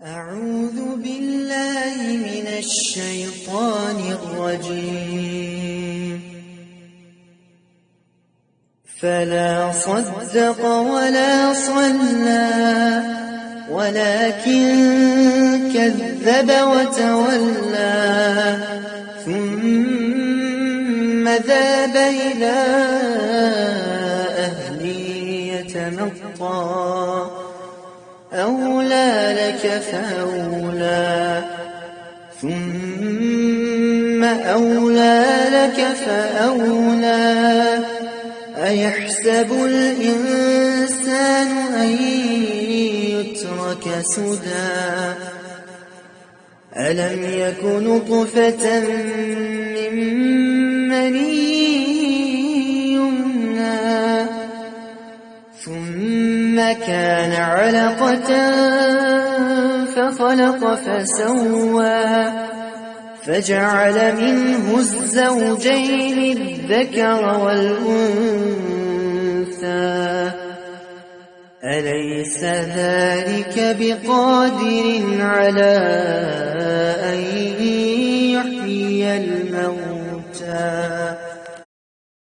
أعوذ بالله من الشيطان الرجيم. فلا صدق ولا صلى ولكن كذب وتولى ثم ذهب إلى أهله يتمطى أولى لك فأولى ثم أولى لك فأولى أيحسب الإنسان أن يترك سدى ألم يك نطفة من مني يمنى ثم كان علقة فخلق فسوى فجعل منه الزوجين الذكر والأنثى أليس ذلك بقادر على أن